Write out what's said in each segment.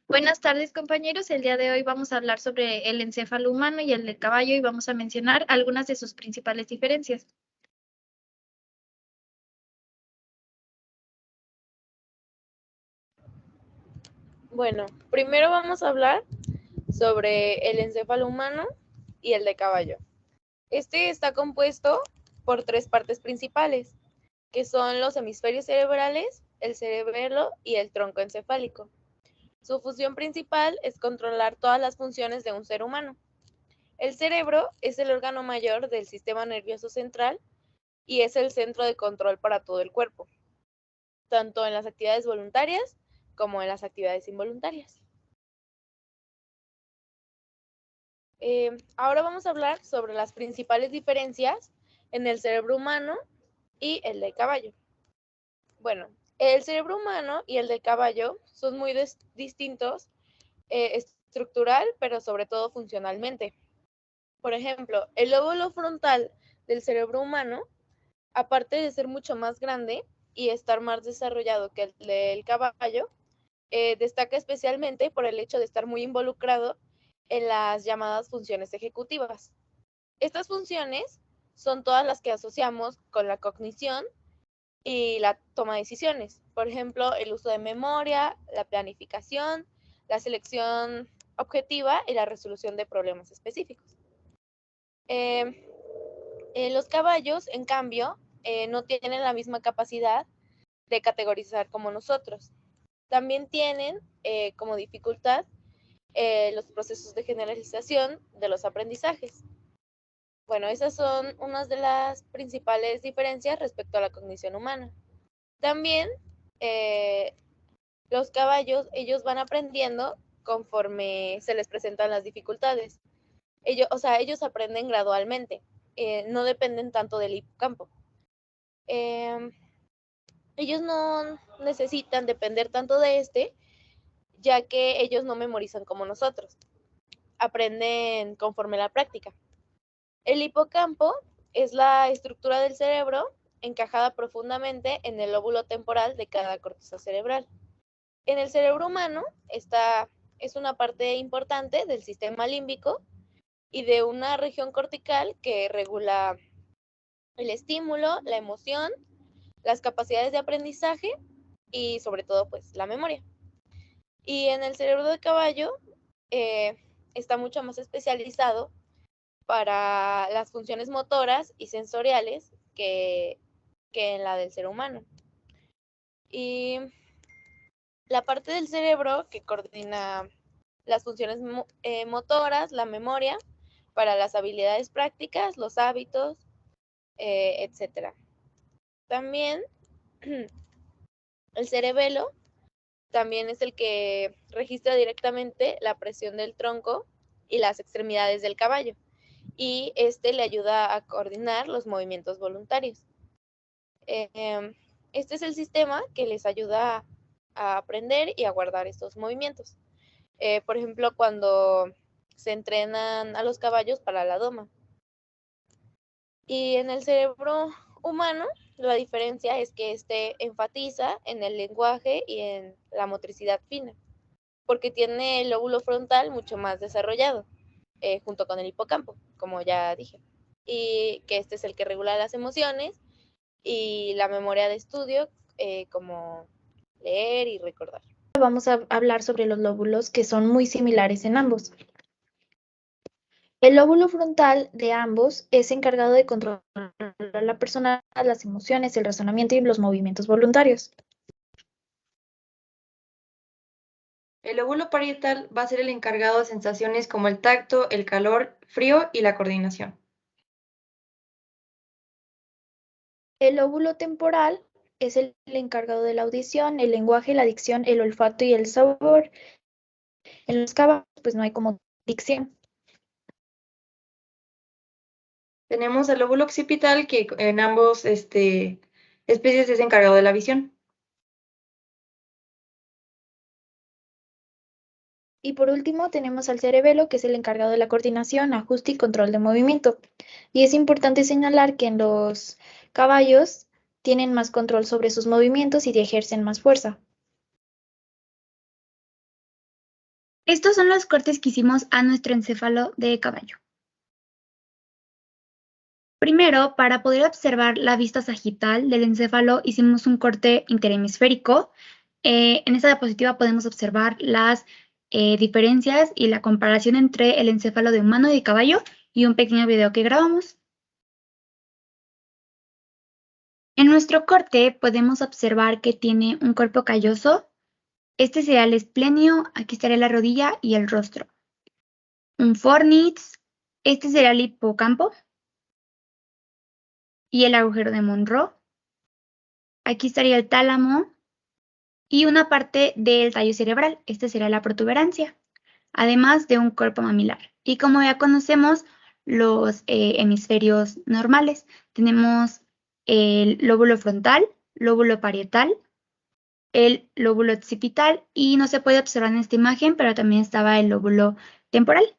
Buenas tardes, compañeros. El día de hoy vamos a hablar sobre el encéfalo humano y el del caballo y vamos a mencionar algunas de sus principales diferencias. Bueno, primero vamos a hablar sobre el encéfalo humano y el de caballo. Este está compuesto por tres partes principales, que son los hemisferios cerebrales, el cerebelo y el tronco encefálico. Su función principal es controlar todas las funciones de un ser humano. El cerebro es el órgano mayor del sistema nervioso central y es el centro de control para todo el cuerpo, tanto en las actividades voluntarias como en las actividades involuntarias. Ahora vamos a hablar sobre las principales diferencias en el cerebro humano y el del caballo. Bueno, el cerebro humano y el del caballo son muy distintos estructural, pero sobre todo funcionalmente. Por ejemplo, el lóbulo frontal del cerebro humano, aparte de ser mucho más grande y estar más desarrollado que el del caballo, destaca especialmente por el hecho de estar muy involucrado en las llamadas funciones ejecutivas. Estas funciones son todas las que asociamos con la cognición y la toma de decisiones. Por ejemplo, el uso de memoria, la planificación, la selección objetiva y la resolución de problemas específicos. Los caballos, en cambio, no tienen la misma capacidad de categorizar como nosotros. También tienen como dificultad los procesos de generalización de los aprendizajes. Bueno, esas son unas de las principales diferencias respecto a la cognición humana. También los caballos, ellos van aprendiendo conforme se les presentan las dificultades. Ellos aprenden gradualmente, no dependen tanto del hipocampo. Ellos no necesitan depender tanto de ya que ellos no memorizan como nosotros. Aprenden conforme la práctica. El hipocampo es la estructura del cerebro encajada profundamente en el lóbulo temporal de cada corteza cerebral. En el cerebro humano es una parte importante del sistema límbico y de una región cortical que regula el estímulo, la emoción, las capacidades de aprendizaje y sobre todo pues la memoria. Y en el cerebro de caballo está mucho más especializado para las funciones motoras y sensoriales que en la del ser humano. Y la parte del cerebro que coordina las funciones motoras, la memoria, para las habilidades prácticas, los hábitos, etc. También el cerebelo también es el que registra directamente la presión del tronco y las extremidades del caballo, y este le ayuda a coordinar los movimientos voluntarios. Este es el sistema que les ayuda a aprender y a guardar estos movimientos. Por ejemplo, cuando se entrenan a los caballos para la doma. Y en el cerebro humano, la diferencia es que este enfatiza en el lenguaje y en la motricidad fina, porque tiene el lóbulo frontal mucho más desarrollado, junto con el hipocampo, como ya dije, y que este es el que regula las emociones y la memoria de estudio, como leer y recordar. Vamos a hablar sobre los lóbulos que son muy similares en ambos. El lóbulo frontal de ambos es encargado de controlar la personalidad, las emociones, el razonamiento y los movimientos voluntarios. El lóbulo parietal va a ser el encargado de sensaciones como el tacto, el calor, frío y la coordinación. El lóbulo temporal es el encargado de la audición, el lenguaje, la dicción, el olfato y el sabor. En los caballos, pues no hay como dicción. Tenemos el lóbulo occipital que en ambos especies es encargado de la visión. Y por último tenemos al cerebelo, que es el encargado de la coordinación, ajuste y control de movimiento. Y es importante señalar que en los caballos tienen más control sobre sus movimientos y ejercen más fuerza. Estos son los cortes que hicimos a nuestro encéfalo de caballo. Primero, para poder observar la vista sagital del encéfalo, hicimos un corte interhemisférico. En esta diapositiva podemos observar las diferencias y la comparación entre el encéfalo de humano y de caballo y un pequeño video que grabamos. En nuestro corte podemos observar que tiene un cuerpo calloso. Este sería el esplenio, aquí estaría la rodilla y el rostro. Un fornix, este sería el hipocampo y el agujero de Monroe. Aquí estaría el tálamo y una parte del tallo cerebral, esta sería la protuberancia, además de un cuerpo mamilar. Y como ya conocemos los hemisferios normales, tenemos el lóbulo frontal, lóbulo parietal, el lóbulo occipital y no se puede observar en esta imagen, pero también estaba el lóbulo temporal.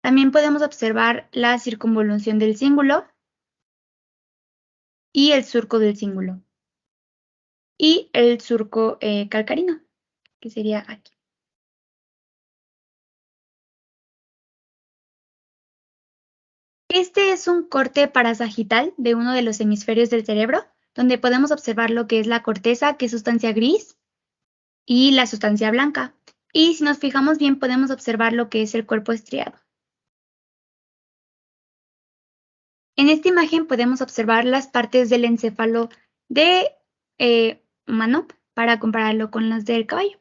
También podemos observar la circunvolución del cíngulo y el surco del cíngulo y el surco calcarino, que sería aquí. Este es un corte parasagital de uno de los hemisferios del cerebro, donde podemos observar lo que es la corteza, que es sustancia gris, y la sustancia blanca. Y si nos fijamos bien, podemos observar lo que es el cuerpo estriado. En esta imagen podemos observar las partes del encéfalo de humano para compararlo con las del caballo.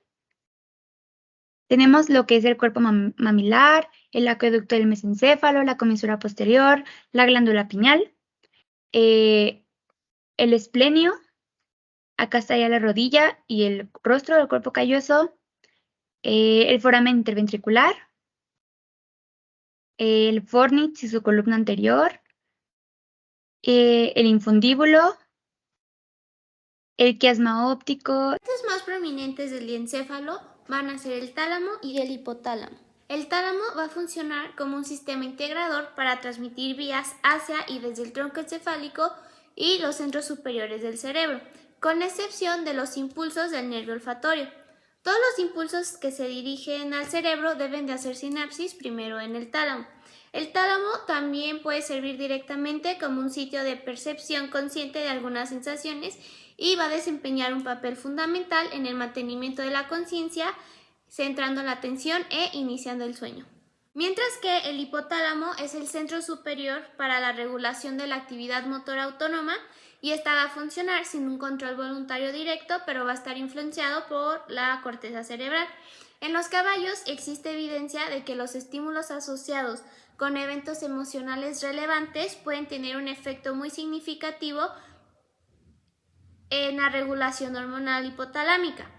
Tenemos lo que es el cuerpo mamilar, el acueducto del mesencéfalo, la comisura posterior, la glándula pineal, el esplenio, acá estaría la rodilla y el rostro del cuerpo calloso, el foramen interventricular, el fornix y su columna anterior, el infundíbulo, el quiasma óptico. Los más prominentes del encéfalo van a ser el tálamo y el hipotálamo. El tálamo va a funcionar como un sistema integrador para transmitir vías hacia y desde el tronco encefálico y los centros superiores del cerebro, con excepción de los impulsos del nervio olfatorio. Todos los impulsos que se dirigen al cerebro deben de hacer sinapsis primero en el tálamo. El tálamo también puede servir directamente como un sitio de percepción consciente de algunas sensaciones y va a desempeñar un papel fundamental en el mantenimiento de la conciencia, centrando la atención e iniciando el sueño. Mientras que el hipotálamo es el centro superior para la regulación de la actividad motora autónoma y esta va a funcionar sin un control voluntario directo, pero va a estar influenciado por la corteza cerebral. En los caballos existe evidencia de que los estímulos asociados con eventos emocionales relevantes pueden tener un efecto muy significativo en la regulación hormonal hipotalámica.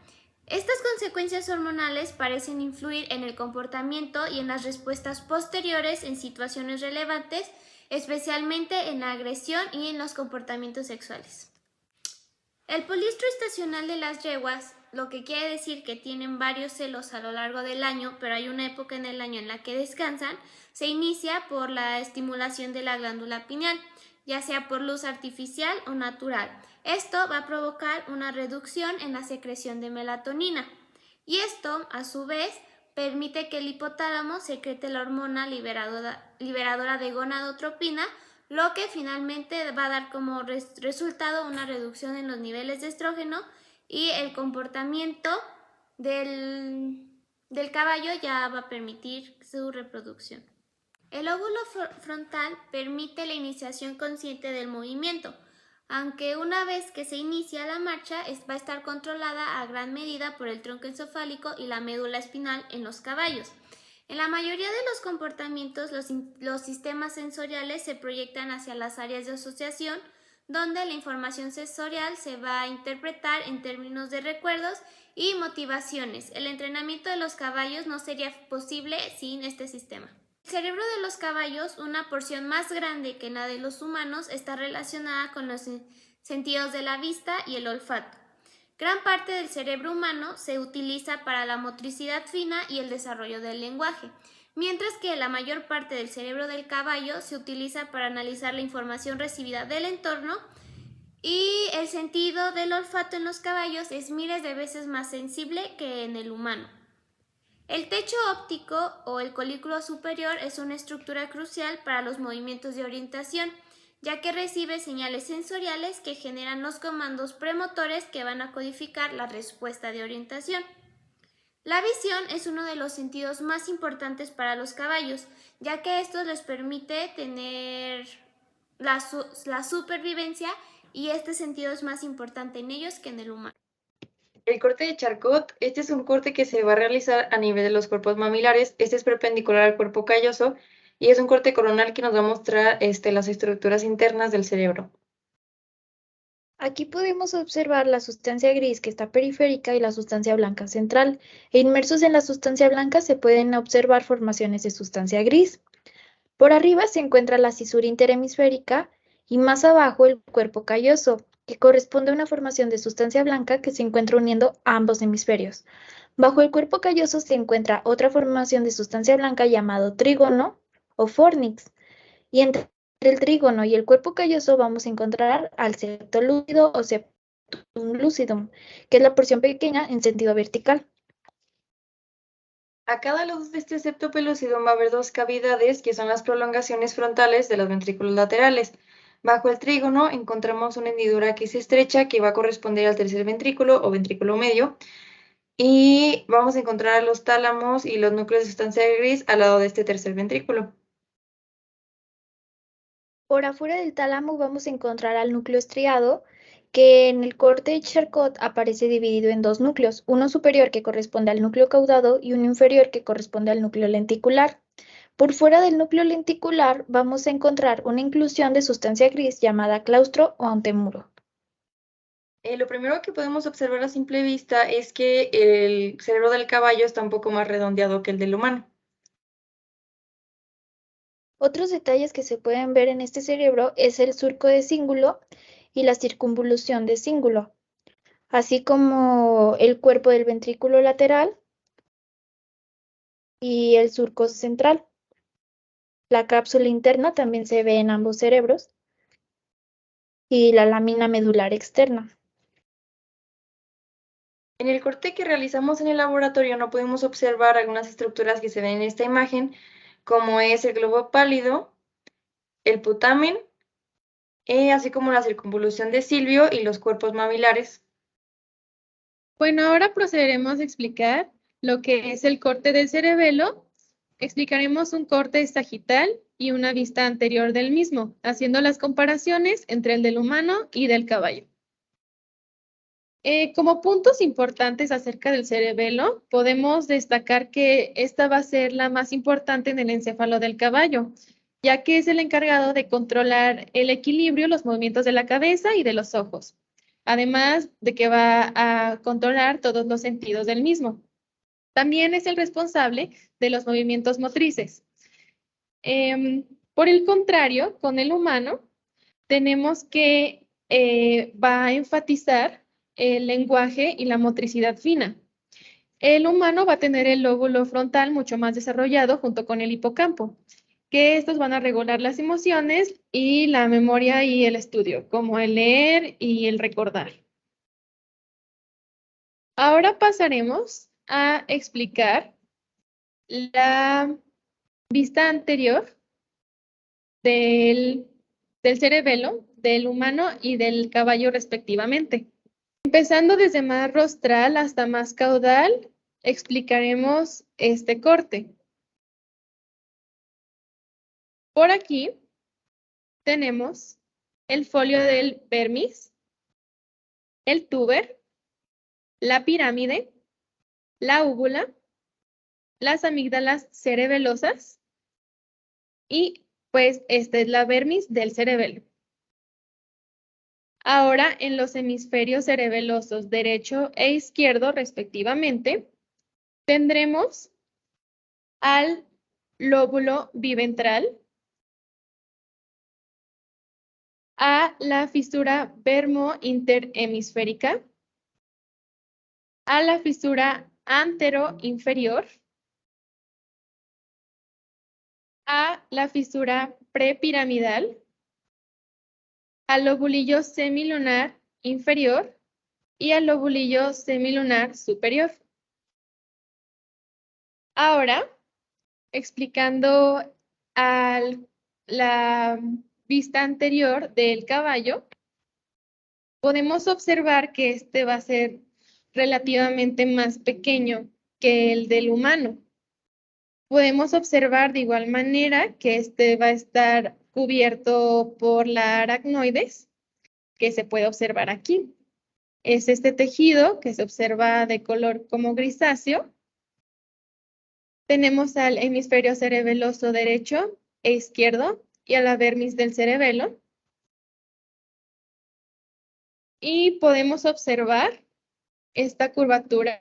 Estas consecuencias hormonales parecen influir en el comportamiento y en las respuestas posteriores en situaciones relevantes, especialmente en la agresión y en los comportamientos sexuales. El poliestro estacional de las yeguas, lo que quiere decir que tienen varios celos a lo largo del año, pero hay una época en el año en la que descansan, se inicia por la estimulación de la glándula pineal, ya sea por luz artificial o natural. Esto va a provocar una reducción en la secreción de melatonina y esto, a su vez, permite que el hipotálamo secrete la hormona liberadora de gonadotropina, lo que finalmente va a dar como resultado una reducción en los niveles de estrógeno y el comportamiento del caballo ya va a permitir su reproducción. El lóbulo frontal permite la iniciación consciente del movimiento, aunque una vez que se inicia la marcha va a estar controlada a gran medida por el tronco encefálico y la médula espinal en los caballos. En la mayoría de los comportamientos, los sistemas sensoriales se proyectan hacia las áreas de asociación, donde la información sensorial se va a interpretar en términos de recuerdos y motivaciones. El entrenamiento de los caballos no sería posible sin este sistema. El cerebro de los caballos, una porción más grande que la de los humanos, está relacionada con los sentidos de la vista y el olfato. Gran parte del cerebro humano se utiliza para la motricidad fina y el desarrollo del lenguaje, mientras que la mayor parte del cerebro del caballo se utiliza para analizar la información recibida del entorno Y el sentido del olfato en los caballos es miles de veces más sensible que en el humano. El techo óptico o el colículo superior es una estructura crucial para los movimientos de orientación, ya que recibe señales sensoriales que generan los comandos premotores que van a codificar la respuesta de orientación. La visión es uno de los sentidos más importantes para los caballos, ya que esto les permite tener la supervivencia y este sentido es más importante en ellos que en el humano. El corte de Charcot, este es un corte que se va a realizar a nivel de los cuerpos mamilares. Este es perpendicular al cuerpo calloso y es un corte coronal que nos va a mostrar las estructuras internas del cerebro. Aquí podemos observar la sustancia gris que está periférica y la sustancia blanca central. E inmersos en la sustancia blanca se pueden observar formaciones de sustancia gris. Por arriba se encuentra la cisura interhemisférica y más abajo el cuerpo calloso, que corresponde a una formación de sustancia blanca que se encuentra uniendo ambos hemisferios. Bajo el cuerpo calloso se encuentra otra formación de sustancia blanca llamado trígono o fornix. Y entre el trígono y el cuerpo calloso vamos a encontrar al septo lúcido o septum lucidum, que es la porción pequeña en sentido vertical. A cada lado de este septo pelúcido va a haber dos cavidades que son las prolongaciones frontales de los ventrículos laterales. Bajo el trígono encontramos una hendidura que es estrecha que va a corresponder al tercer ventrículo o ventrículo medio. Y vamos a encontrar los tálamos y los núcleos de sustancia gris al lado de este tercer ventrículo. Por afuera del tálamo vamos a encontrar al núcleo estriado, que en el corte de Charcot aparece dividido en dos núcleos, uno superior que corresponde al núcleo caudado y uno inferior que corresponde al núcleo lenticular. Por fuera del núcleo lenticular vamos a encontrar una inclusión de sustancia gris llamada claustro o antemuro. Lo primero que podemos observar a simple vista es que el cerebro del caballo está un poco más redondeado que el del humano. Otros detalles que se pueden ver en este cerebro es el surco de cíngulo y la circunvolución de cíngulo, así como el cuerpo del ventrículo lateral y el surco central. La cápsula interna también se ve en ambos cerebros y la lámina medular externa. En el corte que realizamos en el laboratorio no podemos observar algunas estructuras que se ven en esta imagen, como es el globo pálido, el putamen, así como la circunvolución de Silvio y los cuerpos mamilares. Bueno, ahora procederemos a explicar lo que es el corte del cerebelo. Explicaremos un corte sagital y una vista anterior del mismo, haciendo las comparaciones entre el del humano y del caballo. Como puntos importantes acerca del cerebelo, podemos destacar que esta va a ser la más importante en el encéfalo del caballo, ya que es el encargado de controlar el equilibrio, los movimientos de la cabeza y de los ojos, además de que va a controlar todos los sentidos del mismo. También es el responsable de los movimientos motrices. Por el contrario, con el humano, tenemos que va a enfatizar el lenguaje y la motricidad fina. El humano va a tener el lóbulo frontal mucho más desarrollado junto con el hipocampo, que estos van a regular las emociones y la memoria y el estudio, como el leer y el recordar. Ahora pasaremos a explicar la vista anterior del cerebelo, del humano y del caballo respectivamente. Empezando desde más rostral hasta más caudal, explicaremos este corte. Por aquí tenemos el folio del vermis, el túber, la pirámide, la úvula, las amígdalas cerebelosas y pues esta es la vermis del cerebelo. Ahora, en los hemisferios cerebelosos derecho e izquierdo, respectivamente, tendremos al lóbulo biventral, a la fisura vermo-interhemisférica, a la fisura antero-inferior, a la fisura prepiramidal, al lobulillo semilunar inferior y al lobulillo semilunar superior. Ahora, explicando la vista anterior del caballo, podemos observar que este va a ser relativamente más pequeño que el del humano. Podemos observar de igual manera que este va a estar cubierto por la aracnoides, que se puede observar aquí. Es este tejido que se observa de color como grisáceo. Tenemos al hemisferio cerebeloso derecho e izquierdo y a la vermis del cerebelo. Y podemos observar esta curvatura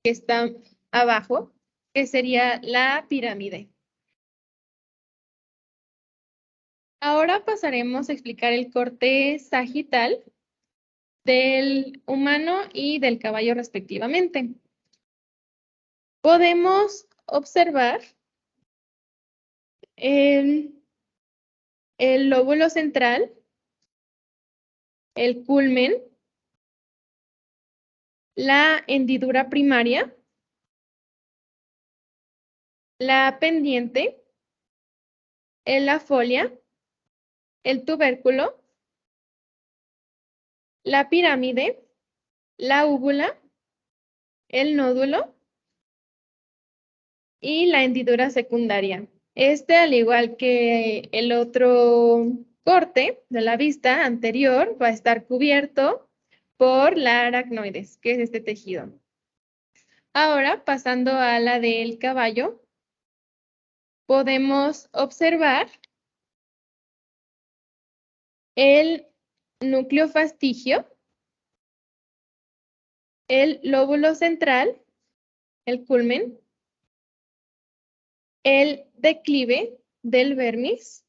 que está abajo, que sería la pirámide. Ahora pasaremos a explicar el corte sagital del humano y del caballo respectivamente. Podemos observar el lóbulo central, el culmen, la hendidura primaria, la pendiente, la folia, el tubérculo, la pirámide, la úvula, el nódulo y la hendidura secundaria. Este, al igual que el otro corte de la vista anterior, va a estar cubierto por la aracnoides, que es este tejido. Ahora, pasando a la del caballo, podemos observar el núcleo fastigio, el lóbulo central, el culmen, el declive del vermis,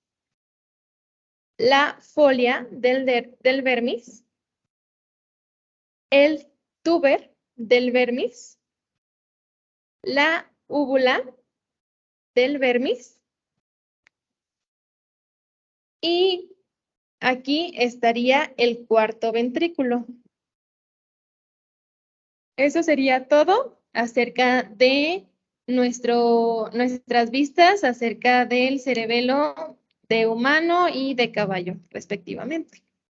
la folia del vermis, el tuber del vermis, la úvula del vermis y aquí estaría el cuarto ventrículo. Eso sería todo acerca de nuestras vistas acerca del cerebelo de humano y de caballo, respectivamente.